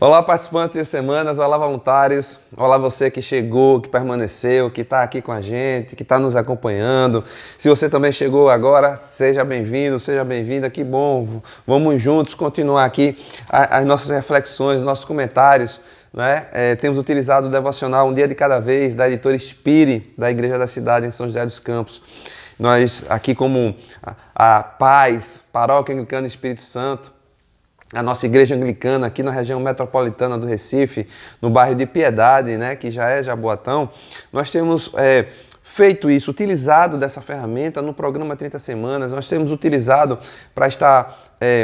Olá, participantes de semanas, olá, voluntários, olá você que chegou, que permaneceu, que está aqui com a gente, que está nos acompanhando. Se você também chegou agora, seja bem-vindo, seja bem-vinda, que bom. Vamos juntos continuar aqui as nossas reflexões, nossos comentários. Né? Temos utilizado o devocional Um Dia de Cada Vez, da editora Spire, da Igreja da Cidade, em São José dos Campos. Nós aqui como a Paz, Paróquia Anglicana Espírito Santo, a nossa igreja anglicana aqui na região metropolitana do Recife, no bairro de Piedade, né, que já é Jaboatão, nós temos feito isso, utilizado dessa ferramenta no programa 30 Semanas, nós temos utilizado para estar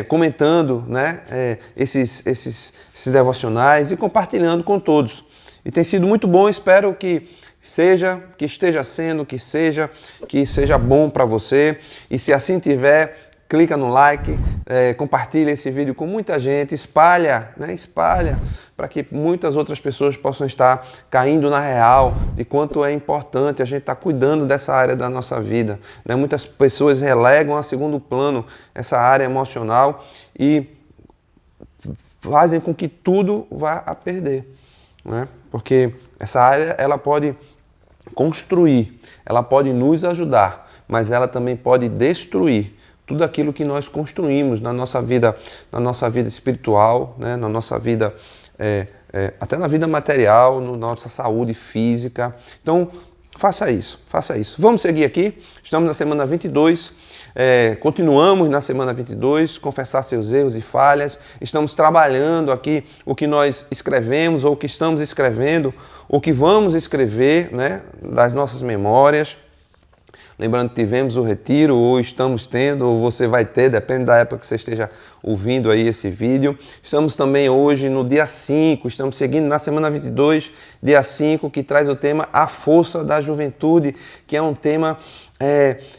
comentando, né, esses devocionais e compartilhando com todos. E tem sido muito bom, espero que esteja sendo, que seja bom para você. E se assim tiver, clica no like, compartilha esse vídeo com muita gente, espalha para que muitas outras pessoas possam estar caindo na real de quanto é importante a gente estar cuidando dessa área da nossa vida. Né? Muitas pessoas relegam a segundo plano essa área emocional e fazem com que tudo vá a perder. Né? Porque essa área ela pode construir, ela pode nos ajudar, mas ela também pode destruir tudo aquilo que nós construímos na nossa vida espiritual, né? Na nossa vida, até na vida material, na nossa saúde física. Então, faça isso. Vamos seguir aqui, estamos na semana 22, continuamos na semana 22, confessar seus erros e falhas, estamos trabalhando aqui o que nós escrevemos, ou o que estamos escrevendo, o que vamos escrever, né? Das nossas memórias. Lembrando que tivemos o retiro, ou estamos tendo, ou você vai ter, depende da época que você esteja ouvindo aí esse vídeo. Estamos também hoje no dia 5, estamos seguindo na semana 22, dia 5, que traz o tema A Força da Juventude, que é um tema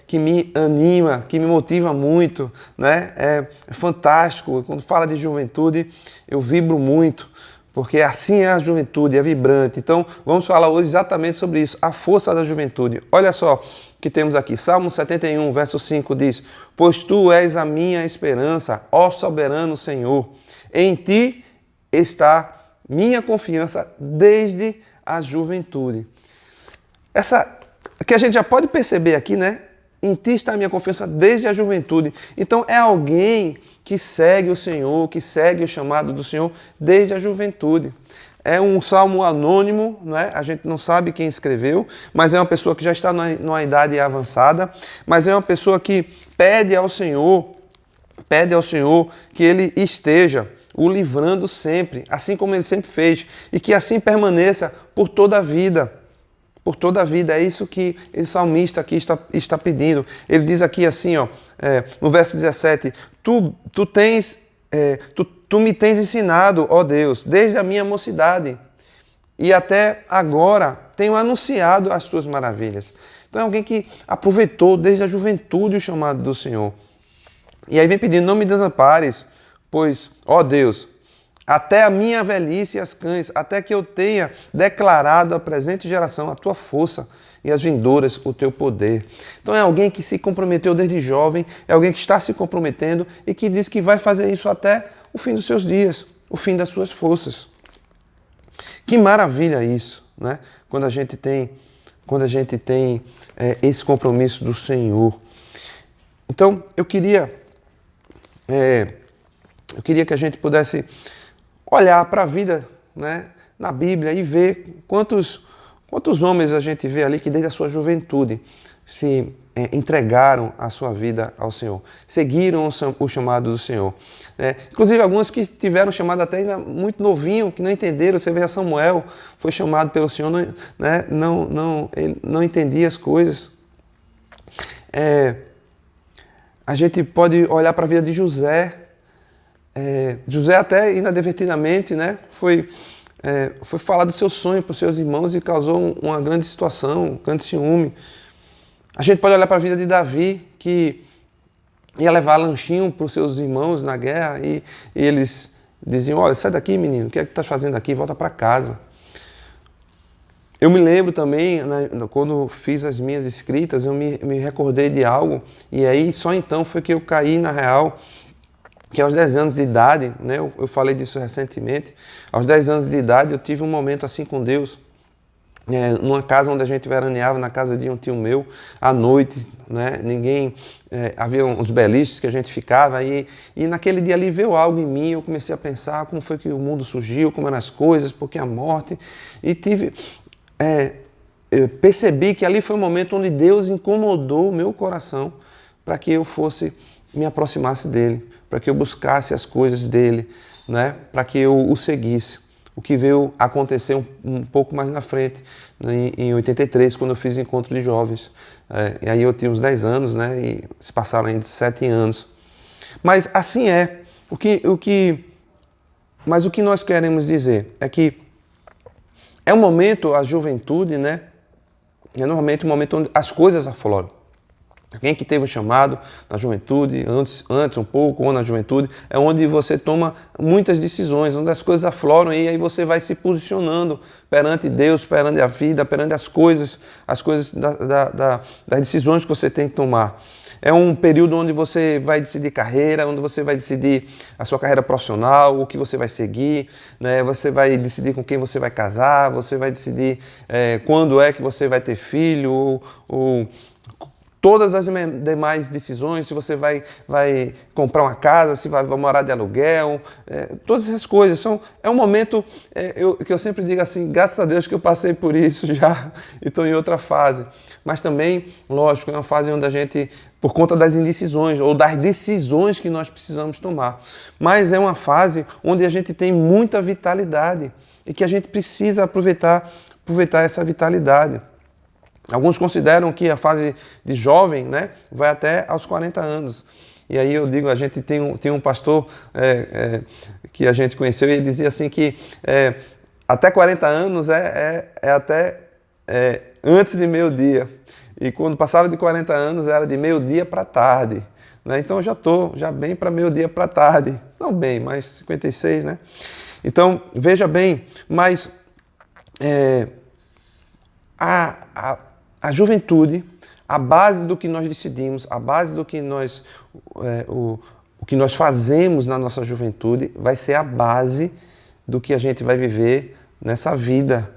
que me anima, que me motiva muito, né? É fantástico. Quando fala de juventude, eu vibro muito, porque assim é a juventude, é vibrante. Então, vamos falar hoje exatamente sobre isso, a força da juventude. Olha só o que temos aqui. Salmo 71, verso 5 diz: Pois tu és a minha esperança, ó soberano Senhor. Em ti está minha confiança desde a juventude. Essa que a gente já pode perceber aqui, né? Em ti está a minha confiança desde a juventude. Então, é alguém que segue o Senhor, que segue o chamado do Senhor desde a juventude. É um salmo anônimo, né? A gente não sabe quem escreveu, mas é uma pessoa que já está numa idade avançada, mas é uma pessoa que pede ao Senhor que Ele esteja o livrando sempre, assim como Ele sempre fez, e que assim permaneça por toda a vida. Por toda a vida, é isso que o salmista aqui está pedindo. Ele diz aqui assim, ó, no verso 17, Tu me tens ensinado, ó Deus, desde a minha mocidade, e até agora tenho anunciado as tuas maravilhas. Então é alguém que aproveitou desde a juventude o chamado do Senhor. E aí vem pedindo, não me desampares, pois, ó Deus, até a minha velhice e as cães, até que eu tenha declarado à presente geração a tua força e as vindouras o teu poder. Então é alguém que se comprometeu desde jovem, é alguém que está se comprometendo e que diz que vai fazer isso até o fim dos seus dias, o fim das suas forças. Que maravilha isso, né? Quando a gente tem esse compromisso do Senhor. Então eu queria que a gente pudesse olhar para a vida, né, na Bíblia e ver quantos homens a gente vê ali que desde a sua juventude se entregaram a sua vida ao Senhor, seguiram o chamado do Senhor. Inclusive alguns que tiveram chamado até ainda muito novinho, que não entenderam. Você vê a Samuel, foi chamado pelo Senhor, né, ele não entendia as coisas. A gente pode olhar para a vida de José. José até inadvertidamente, né, foi falar do seu sonho para os seus irmãos e causou uma grande situação, um grande ciúme. A gente pode olhar para a vida de Davi, que ia levar lanchinho para os seus irmãos na guerra e eles diziam, olha, sai daqui, menino, o que é que tu estás fazendo aqui? Volta para casa. Eu me lembro também, né, quando fiz as minhas escritas, eu me recordei de algo, e aí só então foi que eu caí na real que aos 10 anos de idade, né, eu falei disso recentemente, aos 10 anos de idade eu tive um momento assim com Deus, numa casa onde a gente veraneava, na casa de um tio meu, à noite, né, havia uns beliches que a gente ficava, e naquele dia ali veio algo em mim, eu comecei a pensar como foi que o mundo surgiu, como eram as coisas, por que a morte, e eu percebi que ali foi um momento onde Deus incomodou o meu coração para que eu me aproximasse dele, para que eu buscasse as coisas dele, né, para que eu o seguisse. O que veio acontecer um pouco mais na frente, em 83, quando eu fiz o encontro de jovens. E aí eu tinha uns 10 anos, né, e se passaram ainda 7 anos. Mas assim é. Mas o que nós queremos dizer é que é um momento, a juventude, né, é normalmente um momento onde as coisas afloram. Alguém que teve um chamado na juventude, antes um pouco, ou na juventude, é onde você toma muitas decisões, onde as coisas afloram e aí você vai se posicionando perante Deus, perante a vida, perante as coisas das decisões que você tem que tomar. É um período onde você vai decidir carreira, onde você vai decidir a sua carreira profissional, o que você vai seguir, né? Você vai decidir com quem você vai casar, você vai decidir quando é que você vai ter filho, todas as demais decisões, se você vai comprar uma casa, se vai morar de aluguel, todas essas coisas. É um momento que eu sempre digo assim, graças a Deus que eu passei por isso já e estou em outra fase. Mas também, lógico, é uma fase onde a gente, por conta das indecisões ou das decisões que nós precisamos tomar. Mas é uma fase onde a gente tem muita vitalidade e que a gente precisa aproveitar essa vitalidade. Alguns consideram que a fase de jovem, né, vai até aos 40 anos. E aí eu digo, a gente tem um pastor que a gente conheceu e ele dizia assim que até 40 anos é até antes de meio-dia. E quando passava de 40 anos era de meio-dia para tarde. Né? Então eu já estou bem para meio-dia para tarde. Não bem, mas 56, né? Então, veja bem, mas a juventude, a base do que nós decidimos, a base do que o que nós fazemos na nossa juventude vai ser a base do que a gente vai viver nessa vida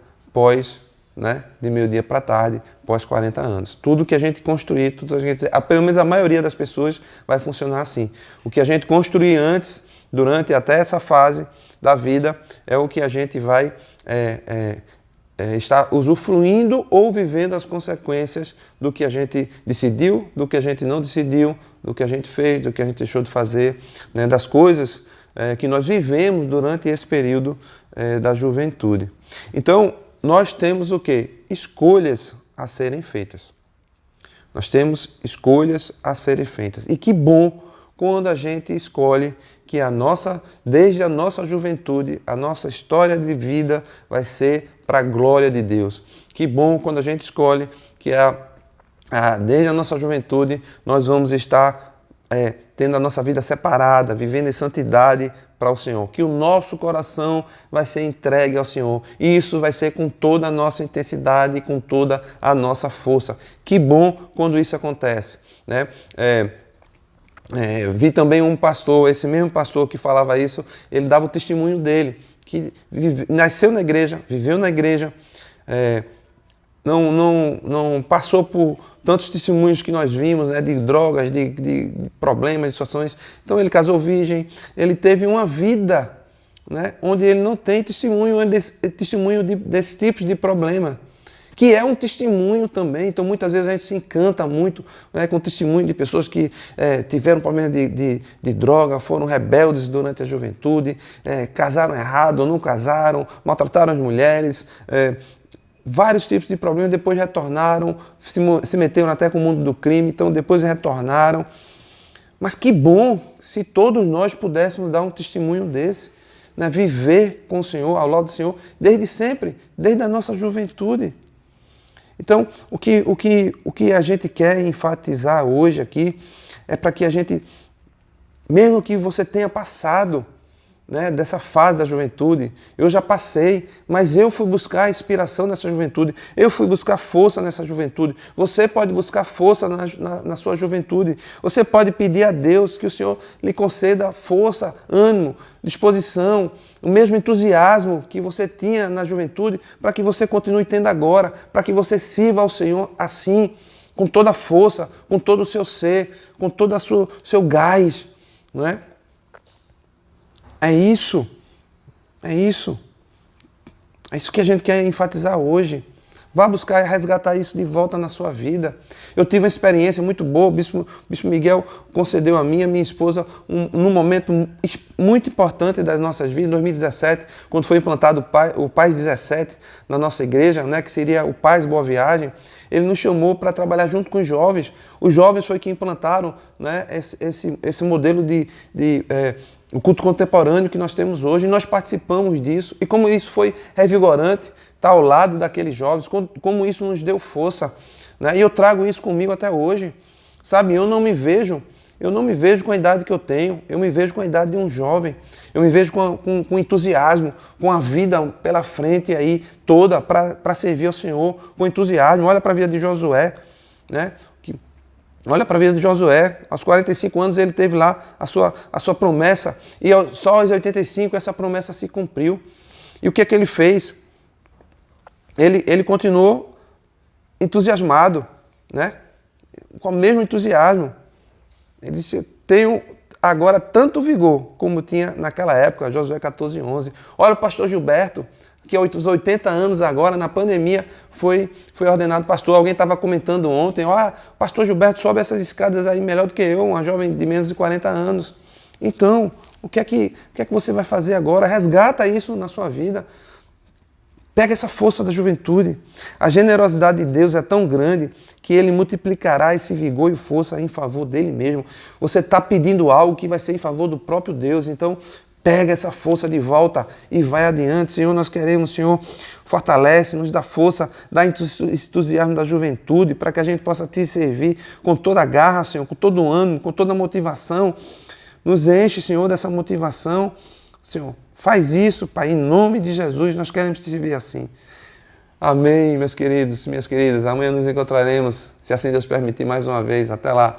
de meio-dia para tarde, pós 40 anos. Tudo que a gente construir, pelo menos a maioria das pessoas vai funcionar assim. O que a gente construir antes, durante até essa fase da vida, é o que a gente vai está usufruindo ou vivendo as consequências do que a gente decidiu, do que a gente não decidiu, do que a gente fez, do que a gente deixou de fazer, né, das coisas que nós vivemos durante esse período da juventude. Então, nós temos o quê? Escolhas a serem feitas. Nós temos escolhas a serem feitas. E que bom quando a gente escolhe que desde a nossa juventude, a nossa história de vida vai ser para a glória de Deus. Que bom quando a gente escolhe que desde a nossa juventude nós vamos estar tendo a nossa vida separada, vivendo em santidade para o Senhor. Que o nosso coração vai ser entregue ao Senhor. E isso vai ser com toda a nossa intensidade e com toda a nossa força. Que bom quando isso acontece, né? Vi também um pastor, esse mesmo pastor que falava isso, ele dava o testemunho dele, que nasceu na igreja, viveu na igreja, não passou por tantos testemunhos que nós vimos, né, de drogas, de problemas, de situações. Então ele casou virgem, ele teve uma vida, né, onde ele não tem testemunho desse tipo de problema, que é um testemunho também. Então muitas vezes a gente se encanta muito, né, com o testemunho de pessoas que tiveram problema de droga, foram rebeldes durante a juventude, casaram errado ou não casaram, maltrataram as mulheres, vários tipos de problemas, depois retornaram, se meteram até com o mundo do crime, então depois retornaram. Mas que bom se todos nós pudéssemos dar um testemunho desse, né, viver com o Senhor, ao lado do Senhor, desde sempre, desde a nossa juventude. Então, o que a gente quer enfatizar hoje aqui é para que a gente, mesmo que você tenha passado, né, dessa fase da juventude. Eu já passei, mas eu fui buscar inspiração nessa juventude. Eu fui buscar força nessa juventude. Você pode buscar força na sua juventude. Você pode pedir a Deus que o Senhor lhe conceda força, ânimo, disposição, o mesmo entusiasmo que você tinha na juventude, para que você continue tendo agora, para que você sirva ao Senhor assim, com toda a força, com todo o seu ser, com todo o seu gás, não é? É isso que a gente quer enfatizar hoje. Vá buscar resgatar isso de volta na sua vida. Eu tive uma experiência muito boa, o Bispo Miguel concedeu a mim e a minha esposa num momento muito importante das nossas vidas, em 2017, quando foi implantado o Paz 17 na nossa igreja, né, que seria o Paz Boa Viagem. Ele nos chamou para trabalhar junto com os jovens. Os jovens foi que implantaram, né, esse modelo o culto contemporâneo que nós temos hoje, e nós participamos disso. E como isso foi revigorante, estar ao lado daqueles jovens, como isso nos deu força, né? E eu trago isso comigo até hoje. Sabe, eu não me vejo com a idade que eu tenho, eu me vejo com a idade de um jovem, eu me vejo com entusiasmo, com a vida pela frente aí toda para servir ao Senhor, com entusiasmo. Olha para a vida de Josué, né? Olha para a vida de Josué, aos 45 anos ele teve lá a sua promessa, e só aos 85 essa promessa se cumpriu. E o que é que ele fez? Ele continuou entusiasmado, né? Com o mesmo entusiasmo. Ele disse, tenho agora tanto vigor como tinha naquela época, Josué 14:11. Olha o pastor Gilberto, que aos 80 anos agora, na pandemia, foi ordenado pastor. Alguém estava comentando ontem, o pastor Gilberto sobe essas escadas aí melhor do que eu, uma jovem de menos de 40 anos. Então, o que é que você vai fazer agora? Resgata isso na sua vida. Pega essa força da juventude. A generosidade de Deus é tão grande que Ele multiplicará esse vigor e força em favor dele mesmo. Você está pedindo algo que vai ser em favor do próprio Deus. Então, pega essa força de volta e vai adiante. Senhor, nós queremos, Senhor, fortalece, nos dá força, dá entusiasmo da juventude para que a gente possa te servir com toda a garra, Senhor, com todo o ânimo, com toda a motivação. Nos enche, Senhor, dessa motivação. Senhor, faz isso, Pai, em nome de Jesus, nós queremos te servir assim. Amém, meus queridos, minhas queridas. Amanhã nos encontraremos, se assim Deus permitir, mais uma vez. Até lá.